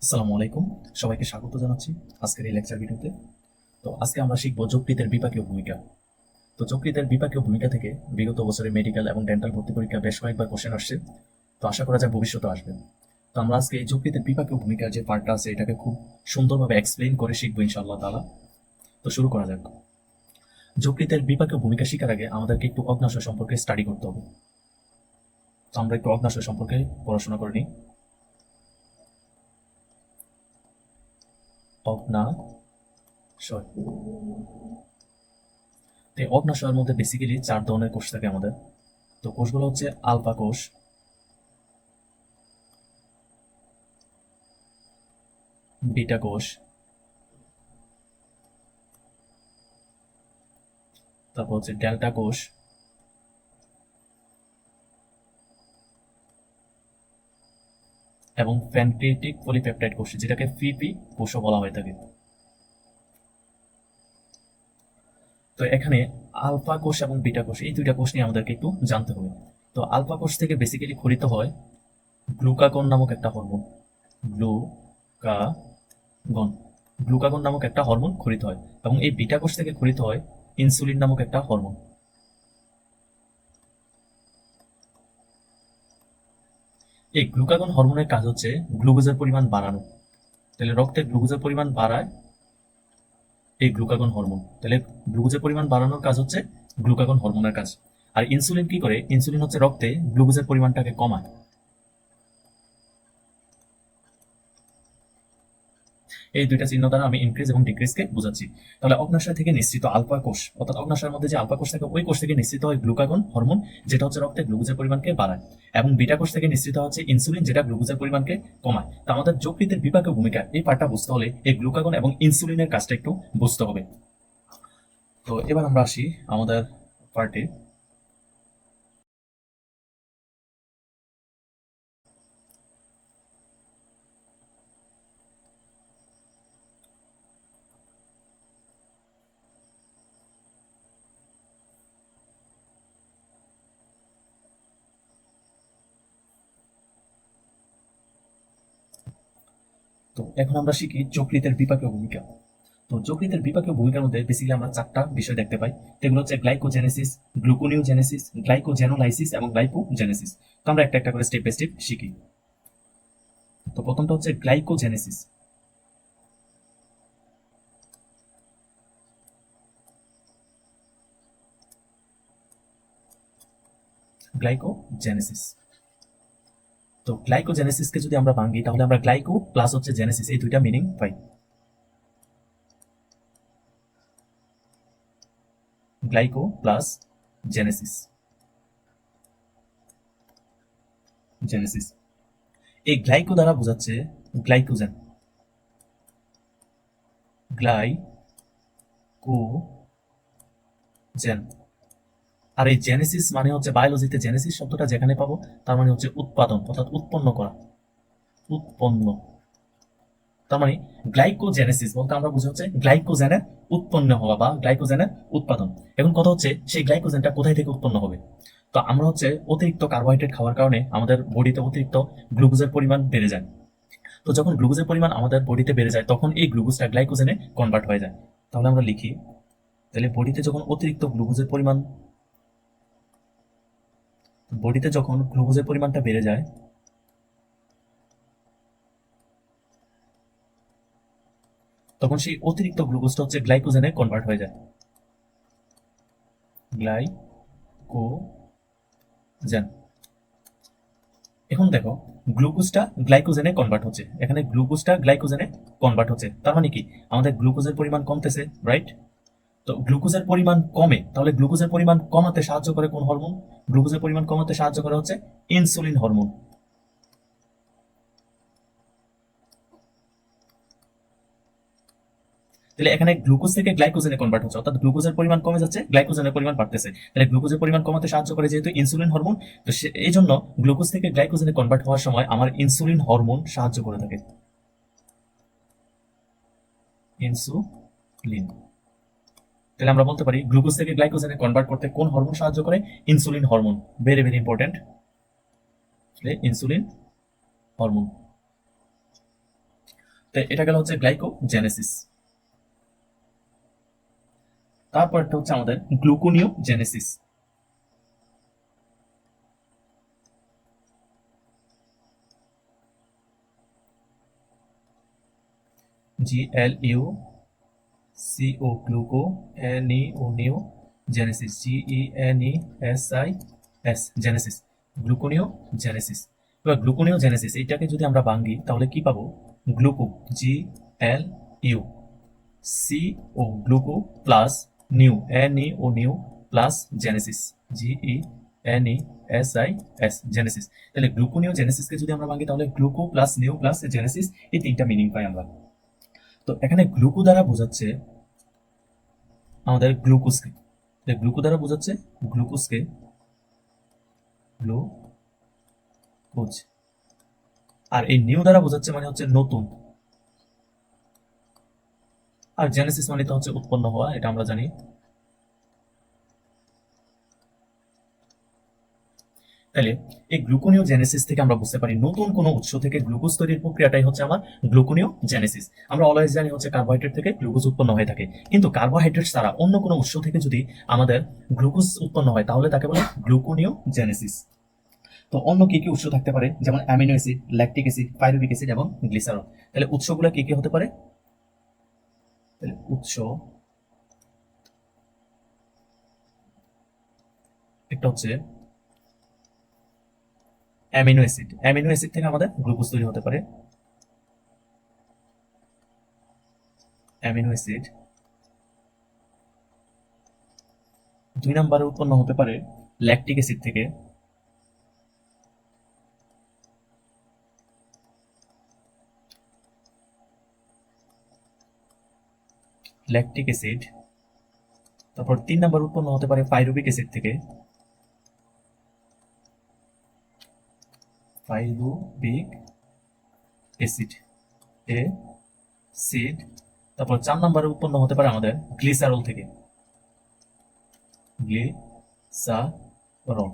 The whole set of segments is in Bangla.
আসসালামু আলাইকুম। সবাইকে স্বাগত জানাচ্ছি আজকের এই লেকচার ভিডিওতে। তো আজকে আমরা শিখব যকৃতের বিপাকীয় ভূমিকা। তো যকৃতের বিপাকীয় ভূমিকা থেকে বিগত বছরে মেডিকেল এবং ডেন্টাল ভর্তি পরীক্ষা বেশ কয়েকবার কোশ্চেন আসছে। তো আশা করা যায় ভবিষ্যতে আসবে। তো আমরা আজকে এই যকৃতের বিপাকীয় ভূমিকার যে পার্টটা আছে এটাকে খুব সুন্দরভাবে এক্সপ্লেইন করে শিখবো ইনশাআল্লাহ তাআলা। তো শুরু করা যাক। যকৃতের বিপাকীয় ভূমিকা শেখার আগে আমাদেরকে একটু অগ্ন্যাশয় সম্পর্কে স্টাডি করতে হবে। তো আমরা একটু অগ্ন্যাশয় সম্পর্কে পড়াশোনা করে নিই। অগ্ন্যাশয়। তো এই অগ্ন্যাশয়ের মধ্যে বেসিক্যালি 4 ধরনের কোষ থাকে আমাদের। তো কোষগুলো হচ্ছে আলফা কোষ, বিটা কোষ, তারপর হচ্ছে ডেল্টা কোষ এবং প্যানক্রিয়েটিক পলিপেপটাইড কোষ, যেটাকে পিপি কোষও বলা হয়ে থাকে। তো এখানে আলফা কোষ এবং বিটা কোষ এই দুইটা কোষ নিয়ে আমাদেরকে একটু জানতে হবে। তো আলফা কোষ থেকে বেসিক্যালি খরিত হয় গ্লুকাগন নামক একটা হরমোন। গ্লুকাগন গ্লুকাগন নামক একটা হরমোন খরিত হয় এবং এই বিটা কোষ থেকে খরিত হয় ইনসুলিন নামক একটা হরমোন। এই গ্লুকাগন হরমোনের কাজ হচ্ছে গ্লুকোজের পরিমাণ বাড়ানো। তাহলে রক্তে গ্লুকোজের পরিমাণ বাড়ায় এই গ্লুকাগন হরমোন। তাহলে গ্লুকোজের পরিমাণ বাড়ানোর কাজ হচ্ছে গ্লুকাগন হরমোনের কাজ। আর ইনসুলিন কি করে? ইনসুলিন হচ্ছে রক্তে গ্লুকোজের পরিমাণটাকে কমায়। এই দুইটা চিহ্ন দ্বারা আমি ইনক্রিজ এবং ডিক্রিজকে বোঝাচ্ছি। তাহলে অগ্ন্যাশয় থেকে নিঃসৃত আলফা কোষ, অর্থাৎ অগ্ন্যাশয়ের মধ্যে যে আলফা কোষ থাকে ওই কোষ থেকে নিঃসৃত হয় গ্লুকাগন হরমোন, যেটা হচ্ছে রক্তে গ্লুকোজের পরিমাণকে বাড়ায়, এবং বিটা কোষ থেকে নিঃসৃত হচ্ছে ইনসুলিন, যেটা গ্লুকোজের পরিমাণকে কমায়। তো আমাদের যকৃতের বিপাকীয় ভূমিকা এই পার্টটা বুঝতে হলে এই গ্লুকাগন এবং ইনসুলিনের কাজটা একটু বুঝতে হবে। তো এবার আমরা আসি আমাদের পার্টে। তো এখন আমরা শিখি যকৃতের বিপাকীয় ভূমিকা। তো যকৃতের বিপাকীয় ভূমিকার মধ্যে বেসিক্যালি আমরা 4টা বিষয় দেখতে পাই। এগুলো হচ্ছে গ্লাইকোজেনেসিস, গ্লুকোনিওজেনেসিস, গ্লাইকোজেনোলাইসিস এবং গ্লাইকোজেনেসিস। তো আমরা একটা একটা করে স্টেপ বাই স্টেপ শিখি। তো প্রথমটা হচ্ছে গ্লাইকোজেনেসিস। গ্লাইকোজেনেসিস। তো গ্লাইকোজেনেসিসকে যদি আমরা ভাঙি তাহলে আমরা গ্লাইকো প্লাস হচ্ছে জেনেসিস এই দুইটা মিনিং পাই। গ্লাইকো প্লাস জেনেসিস। জেনেসিস এই গ্লাইকো দ্বারা বোঝাচ্ছে গ্লাইকোজেন। গ্লাইকোজেন। আর এই জেনেসিস মানে হচ্ছে বায়োলজিতে জেনেসিস শব্দটা যেখানে পাবো তার মানে হচ্ছে উৎপাদন, অর্থাৎ উৎপন্ন করা। উৎপন্ন। তার মানে গ্লাইকোজেনেসিস বলতে আমরা বুঝি হচ্ছে গ্লাইকোজেনের উৎপন্ন হওয়া বা গ্লাইকোজেনের উৎপাদন। এখন কথা হচ্ছে সেই গ্লাইকোজেনটা কোথায় থেকে উৎপন্ন হবে? তো আমরা হচ্ছে অতিরিক্ত কার্বোহাইড্রেট খাওয়ার কারণে আমাদের বডিতে অতিরিক্ত গ্লুকোজের পরিমাণ বেড়ে যায়। তো যখন গ্লুকোজের পরিমাণ আমাদের বডিতে বেড়ে যায় তখন এই গ্লুকোজটা গ্লাইকোজেনে কনভার্ট হয়ে যায়। তাহলে আমরা লিখি, তাহলে বডিতে যখন গ্লুকোজের পরিমাণটা বেড়ে যায় তখন সেই অতিরিক্ত গ্লুকোজটা হচ্ছে গ্লাইকোজেনে কনভার্ট হয়ে যায়। গ্লাইকোজেন। এখন দেখো, গ্লুকোজটা গ্লাইকোজেনে কনভার্ট হচ্ছে, এখানে গ্লুকোজটা গ্লাইকোজেনে কনভার্ট হচ্ছে, তার মানে কি আমাদের গ্লুকোজের পরিমাণ কমতেছে, রাইট? তো গ্লুকোজের পরিমাণ কমে, তাহলে গ্লুকোজের পরিমাণ কমাতে সাহায্য করে কোন হরমোন? গ্লুকোজের পরিমাণ কমাতে সাহায্য করে হচ্ছে ইনসুলিন হরমোন। তাহলে এখানে গ্লুকোজ থেকে গ্লাইকোজেনে কনভার্ট হচ্ছে, অর্থাৎ গ্লুকোজের পরিমাণ কমে যাচ্ছে, গ্লাইকোজেনের পরিমাণ বাড়তেছে। তাহলে গ্লুকোজের পরিমাণ কমাতে সাহায্য করে যেহেতু ইনসুলিন হরমোন, তো এই জন্য গ্লুকোজ থেকে গ্লাইকোজেনে কনভার্ট হওয়ার সময় আমার ইনসুলিন হরমোন সাহায্য করে থাকে। ইনসুলিন। তাহলে আমরা বলতে পারি গ্লুকোজ থেকে গ্লাইকোজেনে কনভার্ট করতে কোন হরমোন সাহায্য করে? Insulin hormone. Very very important, insulin hormone. তো এটা গেল হচ্ছে গ্লাইকোজেনেসিস। তারপরটা হচ্ছে আমাদের গ্লুকোনিওজেনেসিস। GLUCO গ্লুকো, NEO নিও, জেনেসিস GENESIS জেনেসিস, গ্লুকোনিওজেনেসিস। এবার গ্লুকোনিওজেনেসিস এটাকে যদি আমরা ভাঙি তাহলে কি পাবো? Gluco GLUCO Gluco plus new NEO new plus Genesis GENESIS Genesis. তাহলে গ্লুকোনিওজেনেসিসকে যদি আমরা ভাঙি তাহলে Gluco plus new plus Genesis, এই তিনটা মিনিং পাই আমরা। তো এখানে গ্লুকো দ্বারা বোঝাচ্ছে আমাদের গ্লুকোজকে, গ্লুকো দ্বারা বোঝাচ্ছে গ্লুকোজকে, গ্লুকোজ। আর এই নিউ দ্বারা বোঝাচ্ছে মানে হচ্ছে নতুন। আর জেনেসিস মানে তো হচ্ছে উৎপন্ন হওয়া, এটা আমরা জানি। তাহলে এই গ্লুকোনিওজেনেসিস থেকে আমরা বুঝতে পারি নতুন কোনো উৎস থেকে গ্লুকোজ তৈরির প্রক্রিয়াটাই হচ্ছে আমার গ্লুকোনিওজেনেসিস। আমরা অলওয়েজ জানি হচ্ছে কার্বোহাইড্রেট থেকে গ্লুকোজ উৎপন্ন হয়ে থাকে, কিন্তু কার্বোহাইড্রেট ছাড়া অন্য কোনো উৎস থেকে যদি আমাদের গ্লুকোজ উৎপন্ন হয় তাহলে তাকে বলে গ্লুকোনিওজেনেসিস। তো অন্য কি কি উৎস থাকতে পারে? যেমন amino acid, lactic acid, pyruvic acid এবং গ্লিসারল। তাহলে উৎসগুলো কি কি হতে পারে? তাহলে উৎস একটা হচ্ছে অ্যামিনো অ্যাসিড। অ্যামিনো অ্যাসিড থেকে আমাদের গ্লুকোজ তৈরি হতে পারে, অ্যামিনো অ্যাসিড। 2 নম্বরে উৎপন্ন হতে পারে ল্যাকটিক অ্যাসিড থেকে, ল্যাকটিক অ্যাসিড। তারপর 3 নম্বর উৎপন্ন হতে পারে পাইরুভিক অ্যাসিড থেকে, পাইরুভিক অ্যাসিড অ্যাসিড। তারপর 4 নম্বরে উৎপন্ন হতে পারে আমাদের গ্লিসারল থেকে, গ্লিসারল।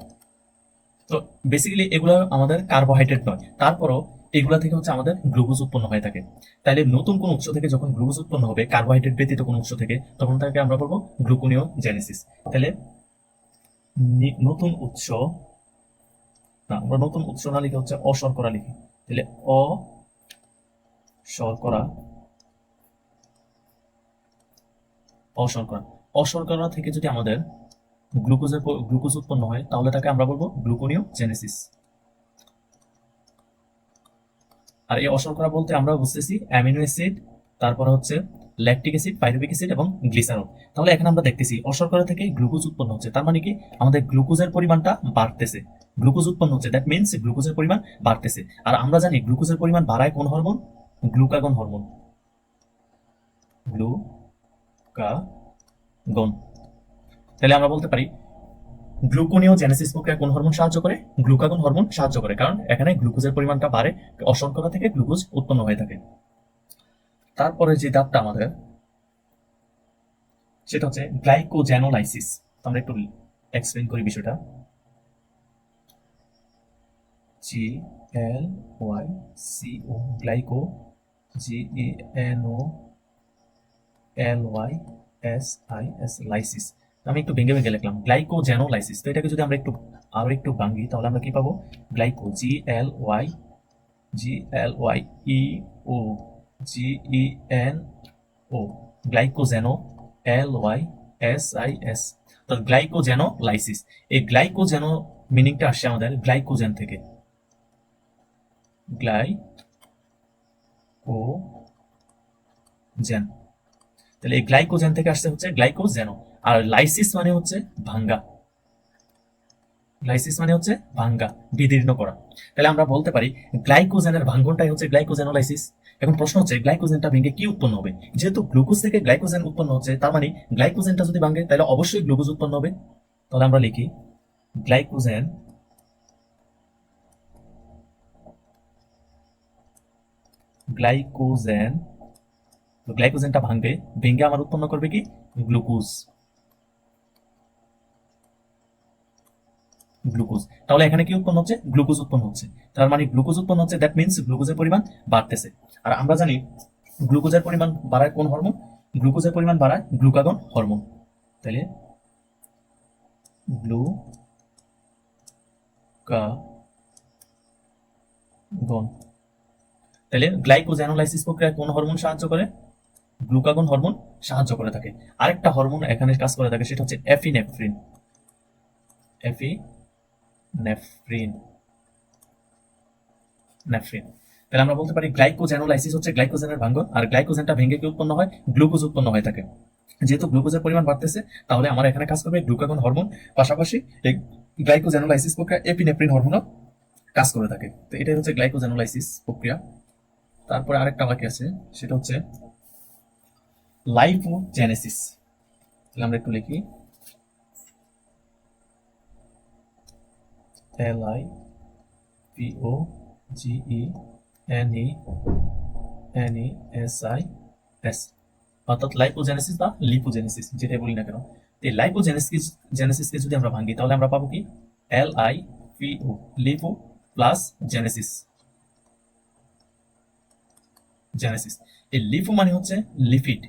তো বেসিক্যালি এগুলো আমাদের কার্বোহাইড্রেট নয়, তারপরও এগুলা থেকে হচ্ছে আমাদের গ্লুকোজ উৎপন্ন হয়ে থাকে। তাইলে নতুন কোন উৎস থেকে যখন গ্লুকোজ উৎপন্ন হবে কার্বোহাইড্রেট ব্যতীত কোন উৎস থেকে, তখন তাকে আমরা বলবো গ্লুকোনিওজেনেসিস। তাহলে নতুন উৎস, না আমরা নতুন উৎস না লিখে হচ্ছে অশর্করা লিখি। তাহলে অশর্করা, অশর্করা, অশর্করা থেকে যদি আমাদের গ্লুকোজ উৎপন্ন হয় তাহলে তাকে আমরা বলবো গ্লুকোনিওজেনেসিস। আর এই অশর্করা বলতে আমরা বুঝতেছি অ্যামিনো অ্যাসিড, তারপর হচ্ছে ল্যাকটিক অ্যাসিড, পাইরুভিক অ্যাসিড এবং গ্লিসারল। তাহলে এখানে আমরা দেখতেছি অশর্করা থেকে গ্লুকোজ উৎপন্ন হচ্ছে, তার মানে কি আমাদের গ্লুকোজের পরিমাণটা বাড়তেছে। গ্লুকোজ উৎপন্ন হচ্ছে, দ্যাট মিনস গ্লুকোজের পরিমাণ বাড়তেছে। আর আমরা জানি গ্লুকোজের পরিমাণ বাড়ায় কোন হরমোন? Glucagon hormone, glucagon. তাহলে আমরা বলতে পারি গ্লুকোনিওজেনেসিস প্রক্রিয়া কোন হরমোন সাহায্য করে? গ্লুকাগন হরমোন সাহায্য করে, কারণ এখানে গ্লুকোজের পরিমাণটা বাড়ে, অশর্করা থেকে গ্লুকোজ উৎপন্ন হয়ে থাকে। তারপরে যে ধাপটা আমাদের, সেটা হচ্ছে গ্লাইকোজেনোলাইসিস। আমরা একটু এক্সপ্লেইন করি বিষয়টা। GLYCO গ্লাইকো, GENOLYSIS lysis. আমি একটু ভেঙে ভেঙে লিখলাম গ্লাইকোজেনোলাইসিস। তো এটাকে যদি আমরা একটু আরো একটু ভাঙি তাহলে আমরা কি পাবো? গ্লাইকো GLYEO GENO, গ্লাইকোজেনো LYSIS। তো গ্লাইকোজেনোলাইসিস, এই গ্লাইকোজেনো মিনিংটা আসছে আমাদের গ্লাইকোজেন থেকে, গ্লাইকোজেন। তাহলে এই গ্লাইকোজেন থেকে আসছে হচ্ছে গ্লাইকোজেনো। আর লাইসিস মানে হচ্ছে ভাঙ্গা, লাইসিস মানে হচ্ছে ভাঙ্গা, বিদীর্ণ করা। তাহলে আমরা বলতে পারি গ্লাইকোজেনের ভাঙ্গনটাই হচ্ছে গ্লাইকোজেনোলাইসিস। এখন প্রশ্ন হচ্ছে গ্লাইকোজেনটা ভেঙে কি উৎপন্ন হবে? যেহেতু গ্লুকোজ থেকে গ্লাইকোজেন উৎপন্ন হচ্ছে, তার মানে গ্লাইকোজেনটা যদি ভাঙে তাহলে অবশ্যই গ্লুকোজ উৎপন্ন হবে। তাহলে আমরা লিখি গ্লাইকোজেন, গ্লাইকোজেন। তো গ্লাইকোজেনটা ভাঙবে, ভেঙে আমার উৎপন্ন করবে কি? Glucose, glucose. তাহলে এখানে কি উৎপন্ন হচ্ছে? গ্লুকোজ উৎপন্ন হচ্ছে। তার মানে গ্লুকোজ উৎপন্ন হচ্ছে, দ্যাট মিনস গ্লুকোজের পরিমাণ বাড়তেছে। আর আমরা জানি গ্লুকোজের পরিমাণ বাড়ায় কোন হরমোন? গ্লুকোজের পরিমাণ বাড়ায় গ্লুকাগন হরমোন। তাহলে গ্লুকাগন, তাহলে গ্লাইকোজেনোলাইসিস প্রক্রিয়ায় কোন হরমোন সাহায্য করে? গ্লুকাগন হরমোন সাহায্য করে থাকে। আরেকটা হরমোন এখানে কাজ করে থাকে, সেটা হচ্ছে এপিনেফ্রিন। এপিনেফ্রিন নেফ্রিন। তাহলে আমরা বলতে পারি গ্লাইকোজেনোলাইসিস হচ্ছে গ্লাইকোজেনের ভাঙ্গন, আর গ্লাইকোজেনটা ভেঙে কি উৎপন্ন হয়? গ্লুকোজ উৎপন্ন হয়ে থাকে। যেহেতু গ্লুকোজের পরিমাণ বাড়তেছে, তাহলে আমার এখানে কাজ করবে গ্লুকাগন হরমোন, পাশাপাশি এই গ্লাইকোজেনোলাইসিস প্রক্রিয়া এপিনেফ্রিন হরমোনও কাজ করে থাকে। তো এটাই হচ্ছে গ্লাইকোজেনোলাইসিস প্রক্রিয়া। তারপরে আরেকটা বাকি আছে, সেটা হচ্ছে লাইপোজেনেসিস। তাহলে আমরা একটু লিখি LIPOGENESIS, অর্থাৎ লাইপোজেনেসিস বা লিপোজেনেসিস যেটাই বলি না কেন। এই লাইপোজেনেসিসকে যদি আমরা ভাঙি, তাহলে আমরা পাবো কি? LIPO, lipo plus Genesis. এই লিপো মানে হচ্ছে লিপিড,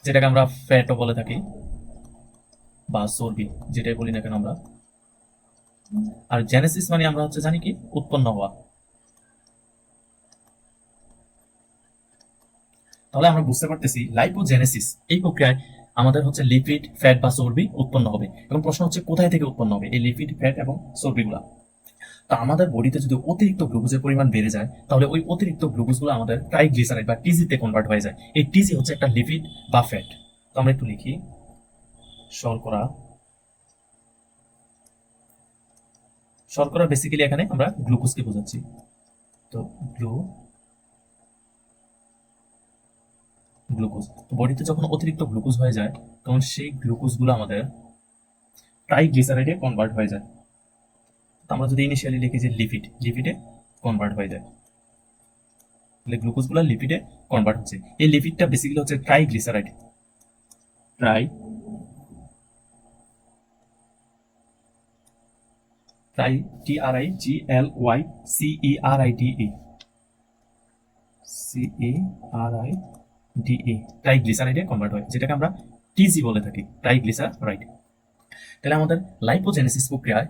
যেটাকে আমরা ফ্যাটও বলে থাকি বা চর্বি, যেটাই বলি না কেন আমরা। আর জেনেসিস মানে আমরা হচ্ছে জানি কি? উৎপন্ন হওয়া। তাহলে আমরা বুঝতে পারতেছি লাইপোজেনেসিস এই প্রক্রিয়ায় আমাদের হচ্ছে লিপিড, ফ্যাট বা চর্বি উৎপন্ন হবে। এবং প্রশ্ন হচ্ছে কোথায় থেকে উৎপন্ন হবে এই লিপিড, ফ্যাট এবং চর্বিগুলা? তো আমাদের বডিতে যদি অতিরিক্ত গ্লুকোজের পরিমাণ বেড়ে যায়, তাহলে ওই অতিরিক্ত গ্লুকোজগুলো আমাদের ট্রাইগ্লিসারাইড বা টিজিতে কনভার্ট হয়ে যায়। এই টিজি হচ্ছে একটা লিপিড বা ফ্যাট। তো আমরা একটু লিখি শর্করা। শর্করা বেসিক্যালি এখানে আমরা গ্লুকোজকে বোঝাচ্ছি। তো গ্লুকোজ, বডিতে যখন অতিরিক্ত গ্লুকোজ হয়ে যায়, তখন সেই গ্লুকোজগুলো আমাদের ট্রাইগ্লিসারাইডে কনভার্ট হয়ে যায়। আমরা যদি ইনিশিয়ালি লিখি যে লিপিডে কনভার্ট হয়ে যায়, তাহলে গ্লুকোজগুলো লিপিডে কনভার্ট হচ্ছে। এই লিপিডটা বেসিক্যালি হচ্ছে ট্রাইগ্লিসারাইড। ট্রাইগ্লিসারাইডে কনভার্ট হয়, যেটাকে আমরা টিজি বলে থাকি, ট্রাইগ্লিসারাইড। তাহলে আমাদের লাইপোজেনেসিস প্রক্রিয়ায়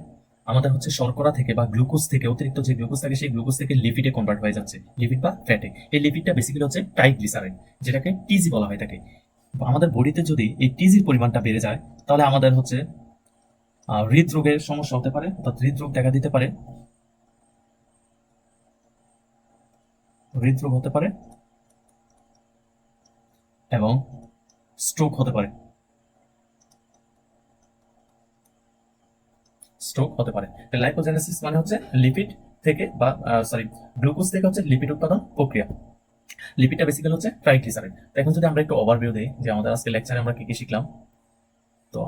আমাদের হচ্ছে শর্করা থেকে বা গ্লুকোজ থেকে, অতিরিক্ত যে গ্লুকোজ থাকে সেই গ্লুকোজ থেকে লিপিডে কনভার্ট হয়ে যাচ্ছে, লিপিড বা ফ্যাটে। এই লিপিডটা বেসিক্যালি হচ্ছে ট্রাইগ্লিসারাইড, যেটাকে টিজি বলা হয় থাকে। আমাদের বডিতে যদি এই টিজির পরিমাণটা বেড়ে যায়, তাহলে আমাদের হচ্ছে হৃদরোগের সমস্যা হতে পারে, অর্থাৎ হৃদরোগ দেখা দিতে পারে, হৃদরোগ হতে পারে এবং স্ট্রোক হতে পারে। লাইপোজেনেসিস মানে হচ্ছে লিপিড থেকে বা গ্লুকোজ থেকে হচ্ছে লিপিড উৎপাদন প্রক্রিয়া। লিপিডটা বেসিক্যালি হচ্ছে ট্রাইগ্লিসারাইড। এখন যদি আমরা একটু ওভারভিউ দিই যে আমাদের আজকে লেকচারে আমরা কি কি শিখলাম, তো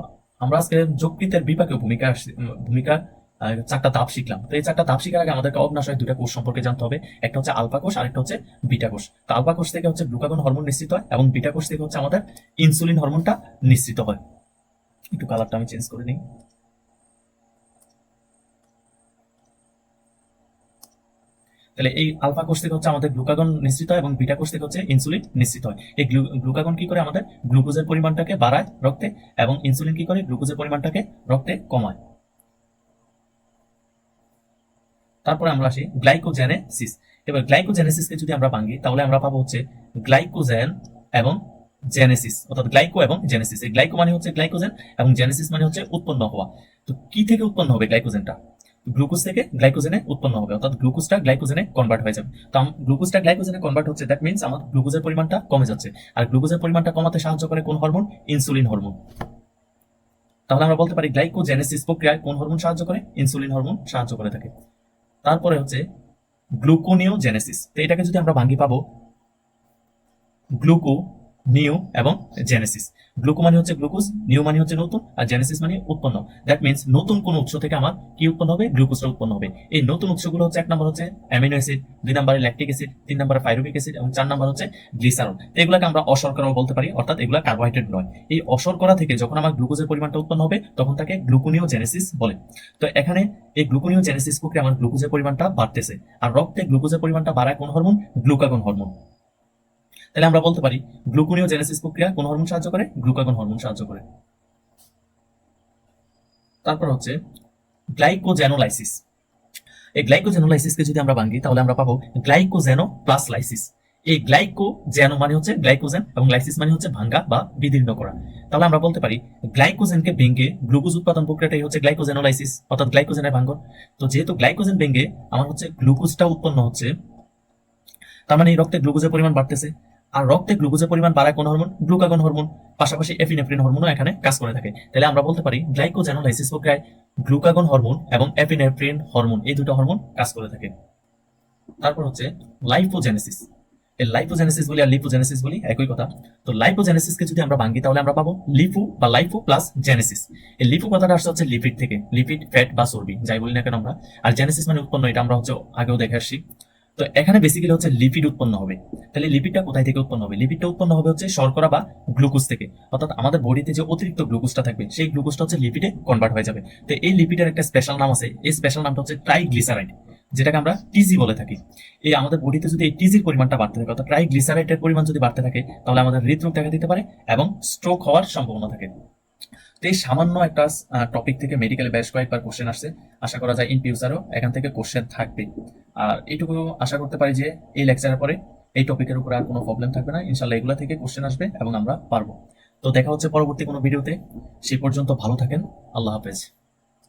আমরা আজকে যকৃতের বিপাকীয় ভূমিকা 4টা ধাপ শিখলাম। তো এই 4টা ধাপ শিখার আগে আমাদেরকে অগ্নাশয় 2টা কোষ সম্পর্কে জানতে হবে। একটা হচ্ছে আলফা কোষ, আরেকটা হচ্ছে বিটা কোষ। তো আলফা কোষ থেকে হচ্ছে গ্লুকাগন হরমোন নিঃসৃত হয় এবং বিটা কোষ থেকে হচ্ছে আমাদের ইনসুলিন হরমোনটা নিঃসৃত হয়। একটু কালারটা আমি চেঞ্জ করে নিই। তাহলে এই আলফা কোষ থেকে হচ্ছে আমাদের গ্লুকাগন নিঃসৃত হয় এবং বিটা কোষ থেকে হচ্ছে ইনসুলিন নিঃসৃত হয়। এই গ্লুকাগন কি করে? আমাদের গ্লুকোজের পরিমাণটাকে বাড়ায় রক্তে, এবং ইনসুলিন কি করে? গ্লুকোজের পরিমাণটাকে রক্তে কমায়। তারপরে আমরা আসি গ্লাইকোজেনেসিস। এবার গ্লাইকোজেনেসিসকে যদি আমরা ভাঙি, তাহলে আমরা পাবো হচ্ছে গ্লাইকোজেন এবং জেনেসিস, অর্থাৎ গ্লাইকো এবং জেনেসিস। এই গ্লাইকো মানে হচ্ছে গ্লাইকোজেন এবং জেনেসিস মানে হচ্ছে উৎপন্ন হওয়া। তো কি থেকে উৎপন্ন হবে গ্লাইকোজেনটা? গ্লুকোজ থেকে গ্লাইকোজেনে উৎপন্ন হবে, অর্থাৎ গ্লুকোজটা গ্লাইকোজেনে কনভার্ট হয়ে যাবে। তো গ্লুকোজটা গ্লাইকোজেনে কনভার্ট হচ্ছে, দ্যাট মিন্স আমার গ্লুকোজের পরিমাণটা কমে যাচ্ছে। আর গ্লুকোজের পরিমাণটা কমাতে সাহায্য করে কোন হরমোন? Insulin hormone. তাহলে আমরা বলতে পারি গ্লাইকোজেনেসিস প্রক্রিয়ায় কোন হরমোন সাহায্য করে? ইনসুলিন হরমোন সাহায্য করে থাকে। তারপরে হচ্ছে গ্লুকোনিওজেনেসিস। তো এটাকে যদি আমরা ভাঙি, পাবো নিউ এবং জেনেসিস। গ্লুকো মানে হচ্ছে গ্লুকোজ, নিউ মানে হচ্ছে নতুন, আর জেনেসিস মানে উৎপন্ন। দ্যাট মিনস নতুন কোন উৎস থেকে আমার কি উৎপন্ন হবে, গ্লুকোজটা উৎপন্ন হবে। এই নতুন উৎসগুলো হচ্ছে, এক নম্বর হচ্ছে অ্যামিনো অ্যাসিড, 2 নম্বরে ল্যাকটিক অ্যাসিড, 3 নম্বরে পাইরুভিক অ্যাসিড এবং 4 নম্বর হচ্ছে গ্লিসারল। এগুলোকে আমরা অশর্করাও বলতে পারি, অর্থাৎ এগুলো কার্বোহাইড্রেট নয়। এই অশর্করা থেকে যখন আমার গ্লুকোজের পরিমাণটা উৎপন্ন হবে তখন তাকে গ্লুকোনিওজেনেসিস বলে। তো এখানে এই গ্লুকোনিওজেনেসিস প্রক্রিয়া আমার গ্লুকোজের পরিমাণটা বাড়তেছে, আর রক্তে গ্লুকোজের পরিমাণটা বাড়ায় কোন হরমোন, গ্লুকাগন হরমোন। তাহলে আমরা বলতে পারি গ্লুকোনিওজেনেসিস প্রক্রিয়া কোন হরমোন সাহায্য করে, গ্লুকাগন হরমোন সাহায্য করে। তারপর হচ্ছে গ্লাইকোজেনোলাইসিস। এই গ্লাইকোজেনোলাইসিসকে যদি আমরা ভাঙি তাহলে আমরা পাবো গ্লাইকোজেনো প্লাস লাইসিস। এই গ্লাইকোজেনো মানে হচ্ছে গ্লাইকোজেন এবং লাইসিস মানে হচ্ছে ভাঙ্গা বা বিদীর্ণ করা। তাহলে আমরা বলতে পারি গ্লাইকোজেনকে ভেঙে গ্লুকোজ উৎপাদন প্রক্রিয়াটাই হচ্ছে গ্লাইকোজেনোলাইসিস, অর্থাৎ গ্লাইকোজেনের ভাঙ্গন। তো যেহেতু গ্লাইকোজেন ভেঙে আমার হচ্ছে গ্লুকোজটা উৎপন্ন হচ্ছে, তার মানে এই রক্তে গ্লুকোজের পরিমাণ বাড়তেছে। আর রক্তে গ্লুকোজের পরিমাণ বাড়ায় কোন হরমোন, গ্লুকাগন হরমোন। পাশাপাশি এপিনেফ্রিন হরমোনও এখানে কাজ করে থাকে। তাহলে আমরা বলতে পারি গ্লাইকোজেনোলাইসিস প্রক্রিয়ায় গ্লুকাগন হরমোন এবং এপিনেফ্রিন হরমোন, এই দুটো হরমোন কাজ করে থাকে। তারপর হচ্ছে লাইপোজেনেসিস। এই লাইপোজেনেসিস বলি আর লিপোজেনেসিস বলি একই কথা। তো লাইপোজেনেসিসকে যদি আমরা ভাঙি তাহলে আমরা পাবো লিপো বা লাইপো প্লাস জেনেসিস। এই লিপো কথাটা আসছে হচ্ছে লিপিড থেকে, লিপিড, ফ্যাট বা চর্বি যাই বলি না কেন আমরা। আর জেনেসিস মানে উৎপন্ন, এটা আমরা হচ্ছে আগেও দেখে আসছি। তো এখানে বেসিক্যালি হচ্ছে লিপিড উৎপন্ন হবে। তাহলে লিপিডটা কোথায় থেকে উৎপন্ন হবে, লিপিডটা উৎপন্ন হবে হচ্ছে শর্করা বা গ্লুকোজ থেকে। অর্থাৎ আমাদের বডিতে যে অতিরিক্ত গ্লুকোজটা থাকবে সেই গ্লুকোজটা হচ্ছে লিপিডে কনভার্ট হয়ে যাবে। তো এই লিপিডের একটা স্পেশাল নাম আছে, এই স্পেশাল নামটা হচ্ছে ট্রাইগ্লিসারাইড, যেটাকে আমরা টিজি বলে থাকি। এই আমাদের বডিতে যদি এই টিজির পরিমাণটা বাড়তে থাকে, অর্থাৎ ট্রাইগ্লিসারাইডের পরিমাণ যদি বাড়তে থাকে, তাহলে আমাদের হৃদরোগ দেখা দিতে পারে এবং স্ট্রোক হওয়ার সম্ভাবনা থাকে। তো এই সামান্য একটা টপিক থেকে মেডিকেলে বেশ কয়েকবার কোশ্চেন আসছে, আশা করা যায় ইন ফিউচারও এখান থেকে কোশ্চেন থাকবে। আর এইটুকু আশা করতে পারি যে এই লেকচারের পরে এই টপিকের উপর আর কোনো প্রবলেম থাকবে না, ইনশাল্লাহ এগুলা থেকে কোশ্চেন আসবে এবং আমরা পারবো। তো দেখা হচ্ছে পরবর্তী কোনো ভিডিওতে, সেই পর্যন্ত ভালো থাকেন, আল্লাহ হাফেজ।